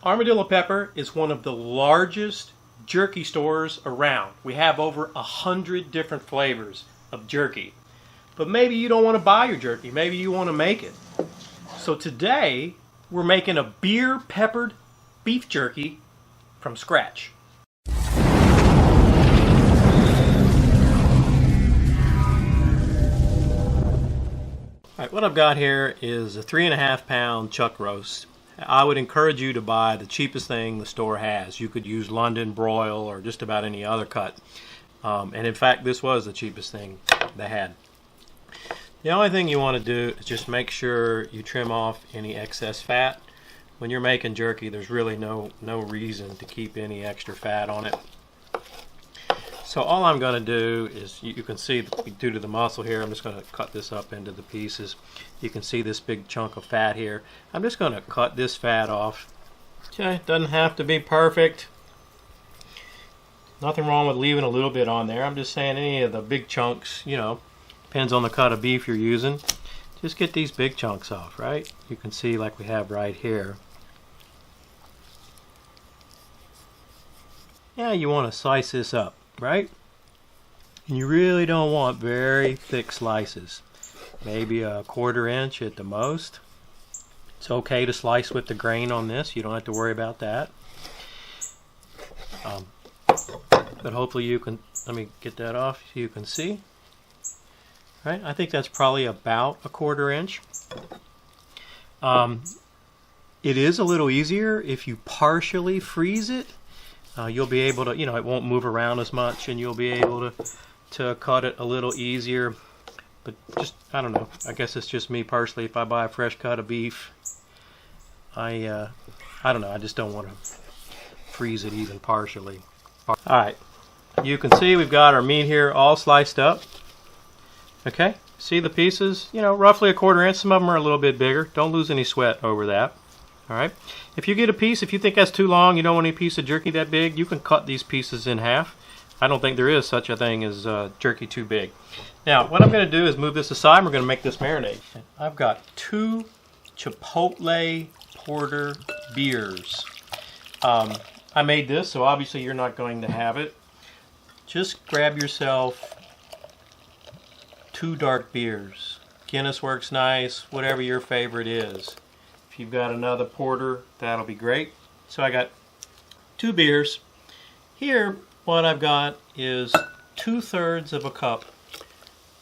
Armadillo Pepper is one of the largest jerky stores around. We have over 100 different flavors of jerky. But maybe you don't want to buy your jerky. Maybe you want to make it. So today, we're making a beer peppered beef jerky from scratch. Alright, what I've got here is a 3.5 pound chuck roast. I would encourage you to buy the cheapest thing the store has. You could use London broil or just about any other cut. And in fact, this was the cheapest thing they had. The only thing you want to do is just make sure you trim off any excess fat. When you're making jerky, there's really no reason to keep any extra fat on it. So all I'm going to do is, you can see due to the muscle here, I'm just going to cut this up into the pieces. You can see this big chunk of fat here. I'm just going to cut this fat off. Okay, doesn't have to be perfect. Nothing wrong with leaving a little bit on there. I'm just saying any of the big chunks, you know, depends on the cut of beef you're using. Just get these big chunks off, right? You can see like we have right here. Yeah, you want to slice this up, right? And you really don't want very thick slices. Maybe a 1/4 inch at the most. It's okay to slice with the grain on this. You don't have to worry about that. But hopefully you can, let me get that off so you can see. Right? I think that's probably about a 1/4 inch. It is a little easier if you partially freeze it. You'll be able to, you know, it won't move around as much, and you'll be able to cut it a little easier. But just, I don't know, I guess it's just me personally. If I buy a fresh cut of beef, I don't know, I just don't want to freeze it even partially. Alright, you can see we've got our meat here all sliced up. Okay, see the pieces? You know, roughly a 1/4 inch. Some of them are a little bit bigger. Don't lose any sweat over that. Alright, if you get a piece, if you think that's too long, you don't want any piece of jerky that big, you can cut these pieces in half. I don't think there is such a thing as jerky too big. Now, what I'm going to do is move this aside and we're going to make this marinade. I've got 2 Chipotle Porter beers. I made this, so obviously you're not going to have it. Just grab yourself 2 dark beers. Guinness works nice, whatever your favorite is. If you've got another porter, that'll be great. So I got 2 beers. Here, what I've got is 2/3 of a cup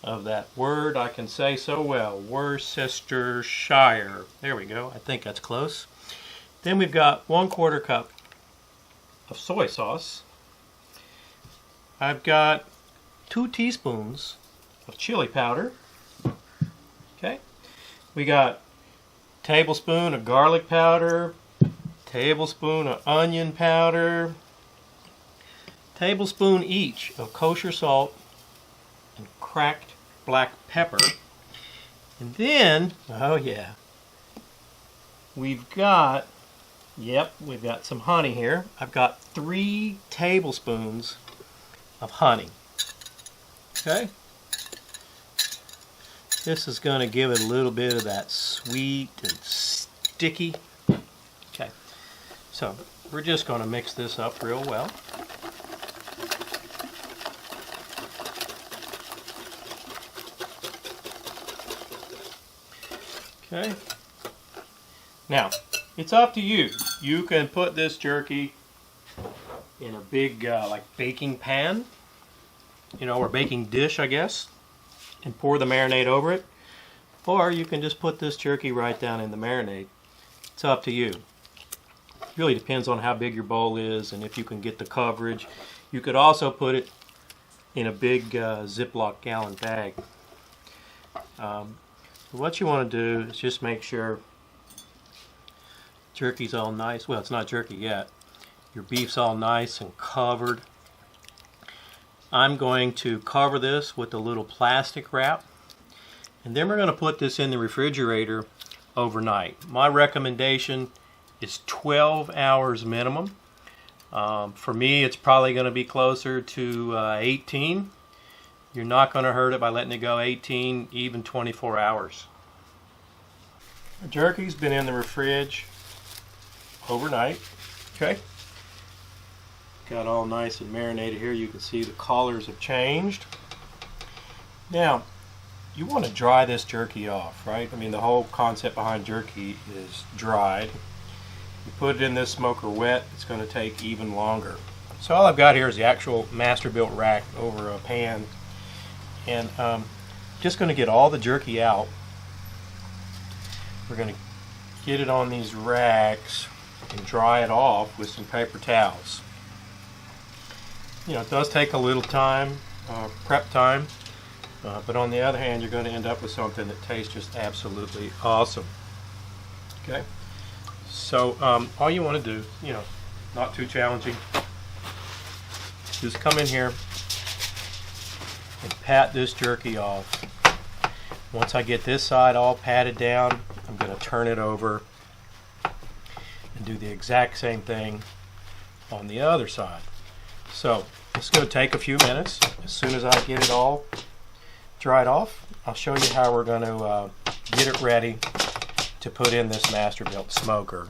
of that word I can say so well, Worcestershire. There we go, I think that's close. Then we've got 1/4 cup of soy sauce. I've got 2 teaspoons of chili powder. Okay, we got tablespoon of garlic powder, tablespoon of onion powder, tablespoon each of kosher salt and cracked black pepper. And then, oh yeah, we've got some honey here. I've got 3 tablespoons of honey. Okay? This is going to give it a little bit of that sweet and sticky. Okay, so we're just going to mix this up real well. Okay, now it's up to you. You can put this jerky in a big like baking pan, you know, or baking dish, I guess, and pour the marinade over it. Or you can just put this jerky right down in the marinade. It's up to you. It really depends on how big your bowl is and if you can get the coverage. You could also put it in a big Ziploc gallon bag. What you want to do is just make sure jerky's all nice. Well, it's not jerky yet. Your beef's all nice and covered. I'm going to cover this with a little plastic wrap, and then we're going to put this in the refrigerator overnight. My recommendation is 12 hours minimum. For me, it's probably going to be closer to 18. You're not going to hurt it by letting it go 18, even 24 hours. The jerky's been in the fridge overnight. Okay. Got all nice and marinated here. You can see the collars have changed. Now, you want to dry this jerky off, right? I mean, the whole concept behind jerky is dried. You put it in this smoker wet, it's going to take even longer. So all I've got here is the actual Masterbuilt rack over a pan, and just going to get all the jerky out. We're going to get it on these racks and dry it off with some paper towels. You know, it does take a little time, prep time, but on the other hand, you're going to end up with something that tastes just absolutely awesome. Okay, so all you want to do, you know, not too challenging, just come in here and pat this jerky off. Once I get this side all patted down, I'm going to turn it over and do the exact same thing on the other side. So it's going to take a few minutes. As soon as I get it all dried off, I'll show you how we're going to get it ready to put in this Masterbuilt Smoker.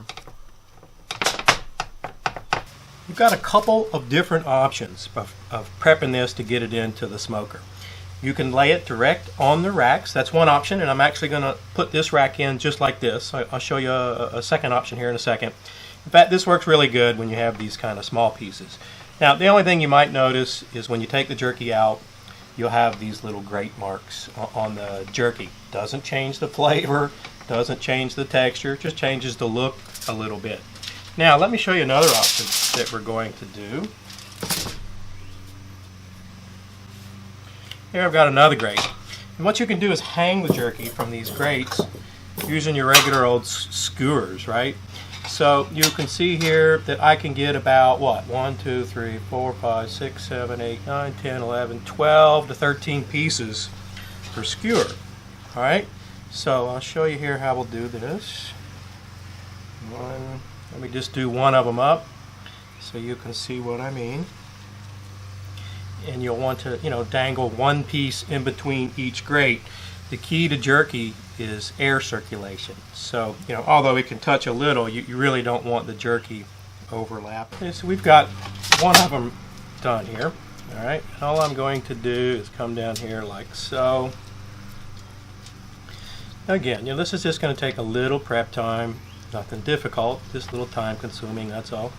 You've got a couple of different options of prepping this to get it into the smoker. You can lay it direct on the racks. That's one option, and I'm actually going to put this rack in just like this. I'll show you a second option here in a second. In fact, this works really good when you have these kind of small pieces. Now, the only thing you might notice is when you take the jerky out, you'll have these little grate marks on the jerky. Doesn't change the flavor, doesn't change the texture, just changes the look a little bit. Now, let me show you another option that we're going to do. Here I've got another grate. And what you can do is hang the jerky from these grates using your regular old skewers, right? So you can see here that I can get about, what, 1, 2, 3, 4, 5, 6, 7, 8, 9, 10, 11, 12 to 13 pieces per skewer. All right, so I'll show you here how we'll do this. Let me just do one of them up so you can see what I mean. And you'll want to, you know, dangle one piece in between each grate. The key to jerky is air circulation. So, you know, although it can touch a little, you really don't want the jerky overlap. Okay, so we've got one of them done here. All right, and all I'm going to do is come down here like so. Again, you know, this is just going to take a little prep time. Nothing difficult, just a little time consuming, that's all.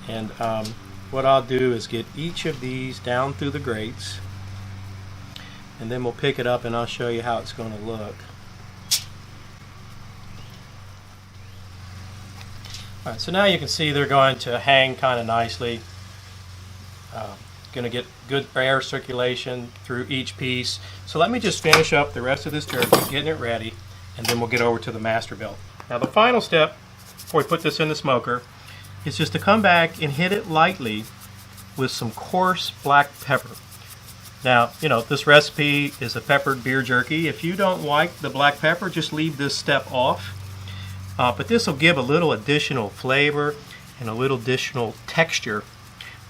And what I'll do is get each of these down through the grates, and then we'll pick it up and I'll show you how it's going to look. Alright, so now you can see they're going to hang kind of nicely. Going to get good air circulation through each piece. So let me just finish up the rest of this jerky, getting it ready, and then we'll get over to the Masterbuilt. Now the final step before we put this in the smoker is just to come back and hit it lightly with some coarse black pepper. Now, you know, this recipe is a peppered beer jerky. If you don't like the black pepper, just leave this step off. But this will give a little additional flavor and a little additional texture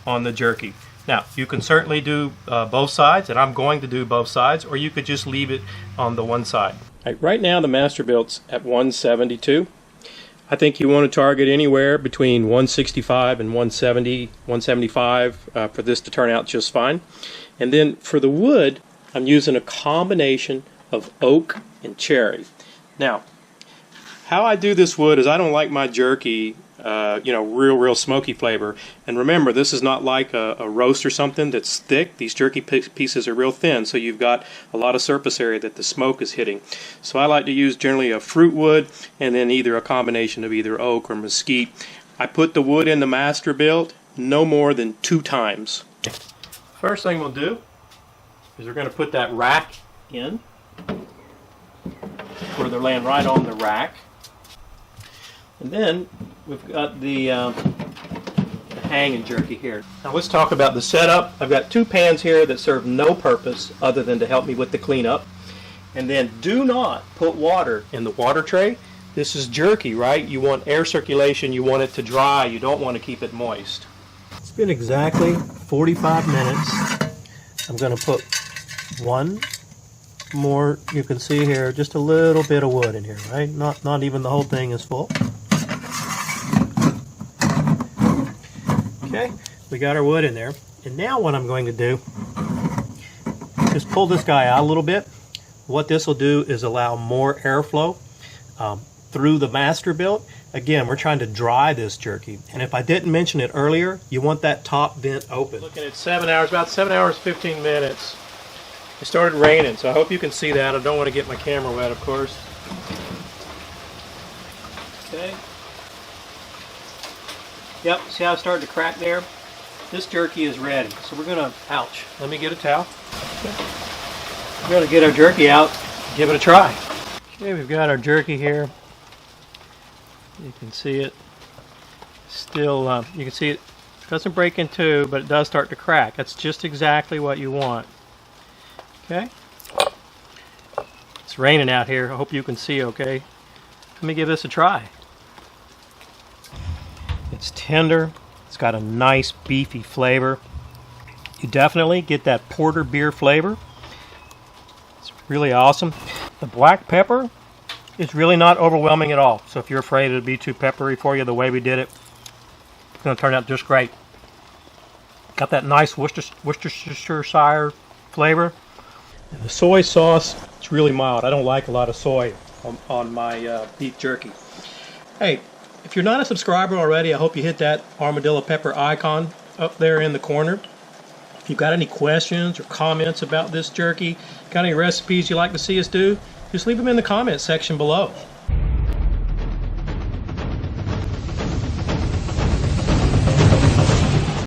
on the jerky. Now, you can certainly do both sides, and I'm going to do both sides, or you could just leave it on the one side. Right now the Masterbuilt's at 172. I think you want to target anywhere between 165 and 170, 175 for this to turn out just fine. And then for the wood, I'm using a combination of oak and cherry. Now, how I do this wood is I don't like my jerky you know, real smoky flavor. And remember, this is not like a roast or something that's thick. These jerky pieces are real thin, so you've got a lot of surface area that the smoke is hitting. So I like to use generally a fruit wood and then either a combination of either oak or mesquite. I put the wood in the Masterbuilt no more than 2 times. First thing we'll do is we're going to put that rack in where they're laying right on the rack. And then we've got the hanging jerky here. Now let's talk about the setup. I've got 2 pans here that serve no purpose other than to help me with the cleanup. And then do not put water in the water tray. This is jerky, right? You want air circulation, you want it to dry, you don't want to keep it moist. It's been exactly 45 minutes. I'm going to put one more, you can see here, just a little bit of wood in here, right? Not even the whole thing is full. Okay, we got our wood in there. And now what I'm going to do, just pull this guy out a little bit. What this will do is allow more airflow through the Masterbuilt. Again, we're trying to dry this jerky. And if I didn't mention it earlier, you want that top vent open. Looking at 7 hours, about 7 hours, 15 minutes. It started raining, so I hope you can see that. I don't want to get my camera wet, of course. Okay. Yep, see how it started to crack there? This jerky is ready. So we're gonna, ouch, let me get a towel. Okay. We're gonna get our jerky out, give it a try. Okay, we've got our jerky here. You can see it still, you can see it doesn't break in two, but it does start to crack. That's just exactly what you want. Okay. It's raining out here. I hope you can see okay. Let me give this a try. It's tender. It's got a nice beefy flavor. You definitely get that porter beer flavor. It's really awesome. The black pepper is really not overwhelming at all. So if you're afraid it'll be too peppery for you the way we did it, it's going to turn out just great. Got that nice Worcestershire flavor. And the soy sauce, it's really mild. I don't like a lot of soy on my beef jerky. Hey, if you're not a subscriber already, I hope you hit that armadillo pepper icon up there in the corner. If you've got any questions or comments about this jerky, got any recipes you'd like to see us do, just leave them in the comment section below.